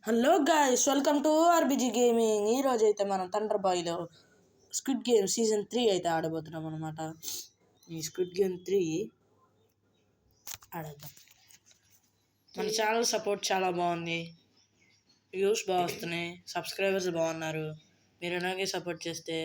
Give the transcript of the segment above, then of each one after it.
Hello guys, welcome to RBG gaming. ఈరోజు అయితే మనం థండర్ బాయ్లో స్క్విడ్ గేమ్ సీజన్ 3 అయితే ఆడబోతున్నాం అనమాట. ఈ స్క్విడ్ గేమ్ 3 ఆడేద్దాం. మన ఛానల్ సపోర్ట్ చాలా బాగుంది, వ్యూస్ బాగా వస్తున్నాయి, సబ్స్క్రైబర్స్ బాగున్నారు. మీరు ఇలాగే సపోర్ట్ చేస్తే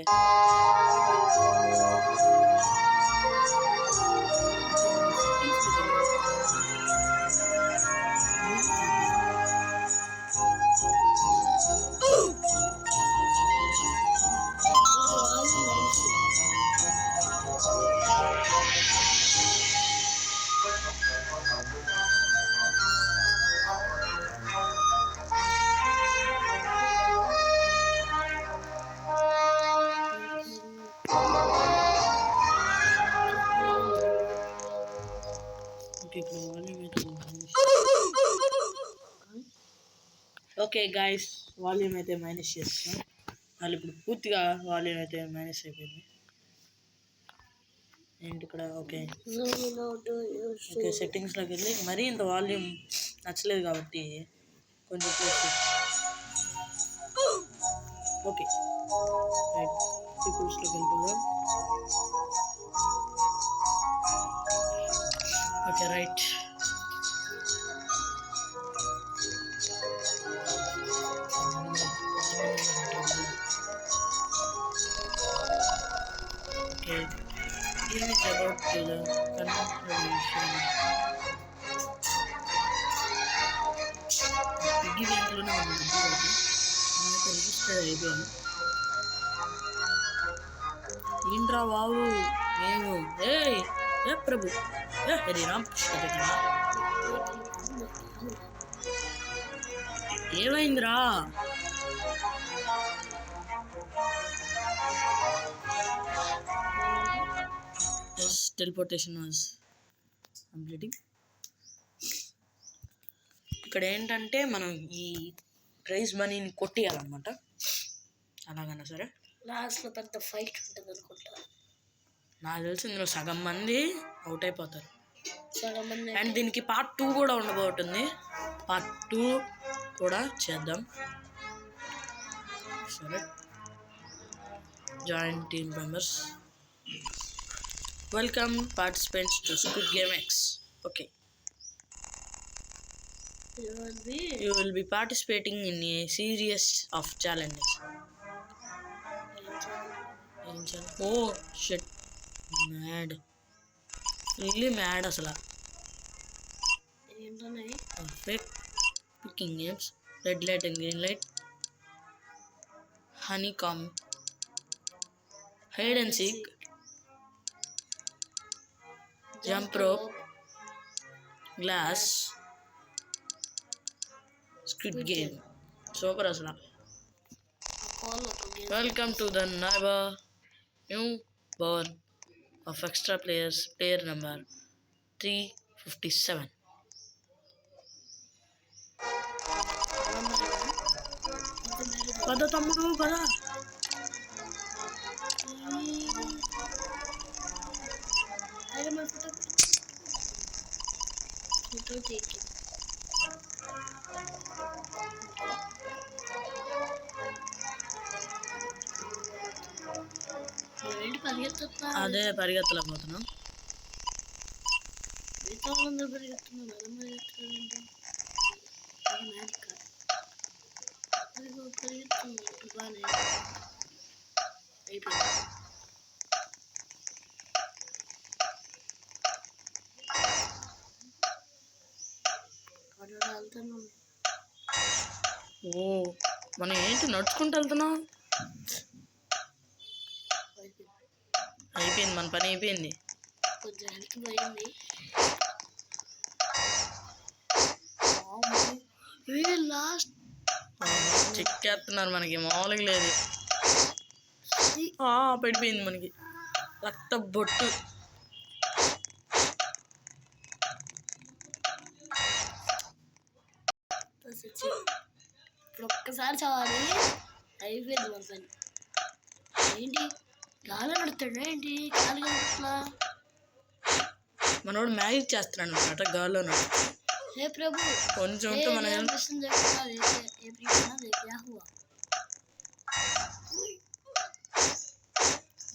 ఓకే గాయస్, వాల్యూమ్ అయితే మైనస్ చేస్తున్నాం. వాళ్ళు ఇప్పుడు పూర్తిగా వాల్యూమ్ అయితే మైనస్ అయిపోయింది. ఏంటి ఇక్కడ ఓకే సెట్టింగ్స్లోకి వెళ్ళి మరీ ఇంత వాల్యూమ్ నచ్చలేదు కాబట్టి కొంచెం ఓకే రైట్ పీపుల్స్లోకి వెళ్ళిపోదాం. Okay right okay game is about to the contribution. Biggie బ్యాంక్లోనే ఉంది మనమైతే రిజిస్టర్ అయిపోయాము. ఏంట్రా బాబు మేము ఏ ప్రభు హరి రామ్ ఏమైందిరా? Teleportation was completing. ఇక్కడ ఏంటంటే మనం ఈ ప్రైజ్ మనీని కొట్టేయాలన్నమాట. అలాగన్నా సరే లాస్ట్లో పెద్ద ఫైట్ ఉంటుంది అనుకుంటా. నాకు తెలిసి ఇందులో సగం మంది అవుట్ అయిపోతారు. సగం మంది అండ్ దీనికి పార్ట్ 2 కూడా ఉండబోతుంది. పార్ట్ 2 కూడా చేద్దాం. సరే join team members. Welcome participants to Squid Game X. Okay. You will be participating in a series of challenges. Oh shit. Mad. Really mad asala. Perfect. Picking games. Red light and green light. Honeycomb. Hide and seek. Jump rope, glass, Squid Game. Super asla. Welcome to the new born of extra players. Player number 357. Pada tamudu pada. అదే పరిగెత్తలేకపోతున్నాం. ఓ మనం ఏంటి నడుచుకుంటూ వెళ్తున్నాం? అయిపోయింది, మన పని అయిపోయింది. Check చేస్తున్నారు, మనకి మామూలుగా లేదు. పడిపోయింది మనకి రక్త బొట్టు. ఒక్కసారి చావాలి అయిపోయింది మన పని. ఏంటి గాలి నడుతాడు? ఏంటి గాలి అట్లా మనోడు మ్యాజిక్ చేస్తున్నాడు అనమాట గాల్లో. హే ప్రభు కొంచెం మన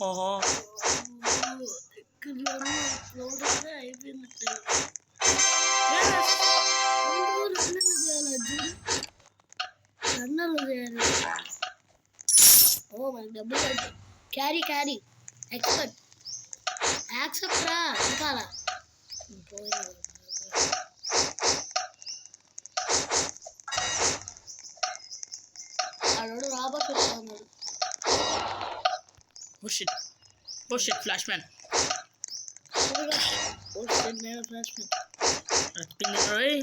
ఓహో అయిపోయినట్టు రన్నర్లు చేయాలి. ఓ మనకి డబ్బులు పడతాయి. క్యారీ ఎక్స్పర్ట్ యాక్సెప్ట్ రా ఇంకా ఆడోడు రాబోతు ఉన్నాడు. ఓ షిట్ ఫ్లాష్ మ్యాన్ రప్పింది రోయ్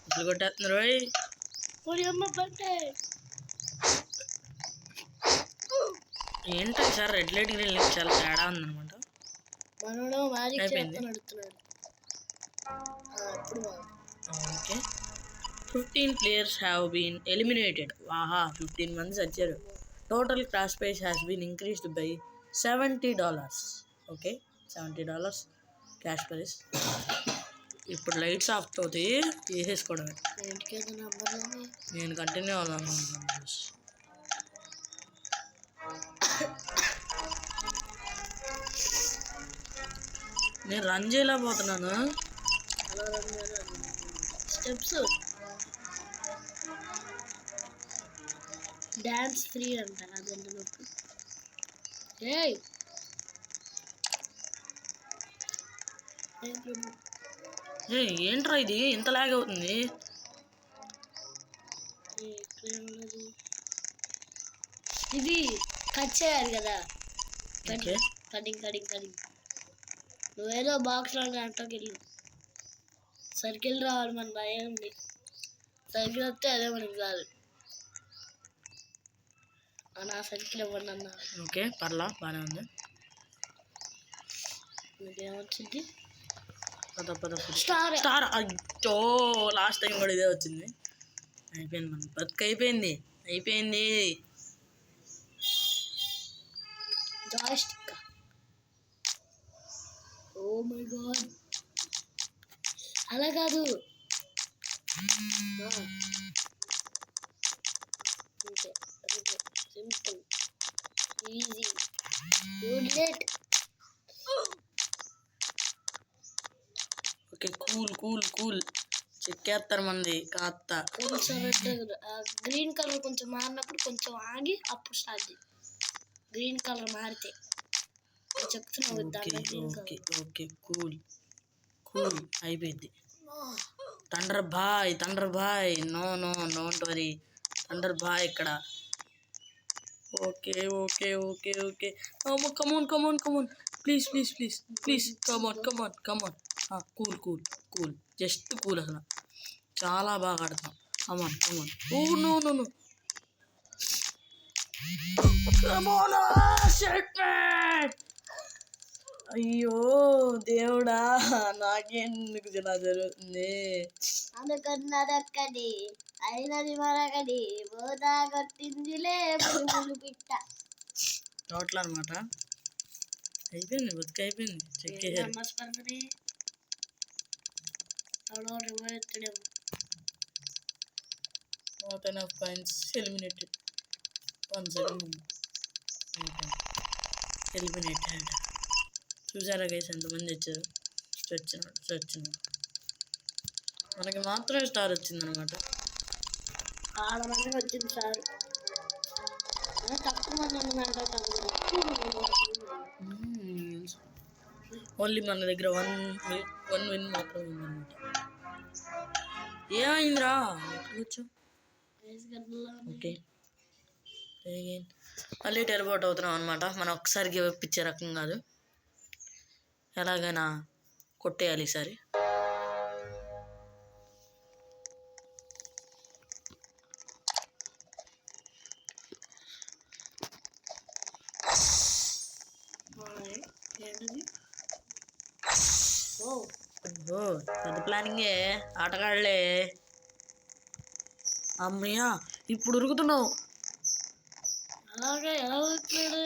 అసలు కొట్టేస్తుంది రోయ్. ఏంటో sir red light green light చాలా తేడా ఉందన్నమాట. మనోడు మ్యాజిక్ చేస్తూ నడుస్తున్నాడు. Okay 15 players have been eliminated. వాహా 15 మంది వచ్చారు. Total cash prize has been increased by $70. Okay $70 cash prize. ఇప్పుడు లైట్స్ ఆఫ్ అవుతాయి వేసేసుకోవడమే. నేను కంటిన్యూ అవుదాను. నేను రన్ చేయలేకపోతున్నాను. స్టెప్స్ డాన్స్ ఫ్రీ అంటారు. అది ఎందుకు ఏంట్రా ఇది ఎంత లాగ్ అవుతుంది? ఇది కట్ చేయాలి కదా. ఓకే కటింగ్ నువ్వేదో బాక్స్ లో దాంట్లోకి వెళ్ళు. సర్కిల్ రావాలి. మన భయం ఉంది. సర్కిల్ వస్తే అదే మనకి కాదు. నా సర్కిల్ ఇవ్వండి అన్న. ఓకే పర్లా బాగానే ఉంది. మీకేమొచ్చింది? స్టార్. అయ్యో లాస్ట్ టైం కూడా ఇదే వచ్చింది. అయిపోయింది మన బతుకు అయిపోయింది. జాయిస్టిక్. ఓ మై గాడ్ అలా కాదు. Simple easy good. Okay cool చెక్కేస్తారు మంది కాస్త. కొంచెం గ్రీన్ కలర్ కొంచెం మారినప్పుడు కొంచెం ఆగి అప్పుడు స్టార్ట్ చేయి. గ్రీన్ కలర్ మారితే చెప్తున్నావు. ఓకే కూల్ అయిపోయింది. Thunder boy no don't worry. Thunder boy ఇక్కడ. Okay come on please come on. Cool just cool. అసలు చాలా బాగా ఆడతాం. Come on oh no come on. Shit man. అయ్యో దేవుడా నాకెందుకు ఇలా జరుగుతుంది? అనుకున్నదొక్కడి అయినది మరొకటి బోదా కొట్టిందిలే పిట్ట. టోటల్ అనమాట. అయిపోయింది బతుకు అయిపోయింది. చెక్కేసారు. Not enough points. Eliminated. 1 second. Eliminated. చూసారా గైస్ ఎంతమంది వచ్చారు? వచ్చినాడు మనకి మాత్రమే స్టార్ వచ్చిందనమాట. 6 మందికి వచ్చింది సార్. తక్కువ మంది ఓన్లీ మన దగ్గర వన్ విన్ మాత్రం ఉందన్నమాట. ఏమైందిరా కూర్చో. ఓకే మళ్ళీ టెలిపోర్ట్ అవుతున్నాం అనమాట. మనం ఒకసారి గివ్ అప్ ఇచ్చే రకం కాదు. ఎలాగైనా కొట్టేయాలి ఈసారి. పెద్ద ప్లానింగే ఆటగాళ్ళే. అమ్మయ్యా ఇప్పుడు ఉరుకుతున్నావు. అలాగే ఎలా ఉరుకుతున్నాడు?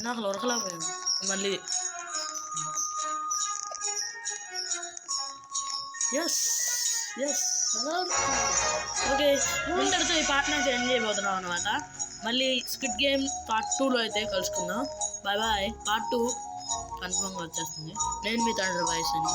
నాకు ఉరకలేకపోయాను మళ్ళీ. ఎస్ ఓకే ఇంతటితో ఈ పార్ట్నర్ ఎండ్ చేయబోతున్నాం అనమాట. మళ్ళీ స్క్విడ్ గేమ్ పార్ట్ 2లో అయితే కలుసుకుందాం. Bye bye. పార్ట్ 2 కన్ఫర్మ్గా వచ్చేస్తుంది. నేను మీ తండ్రి వాయిస్ అని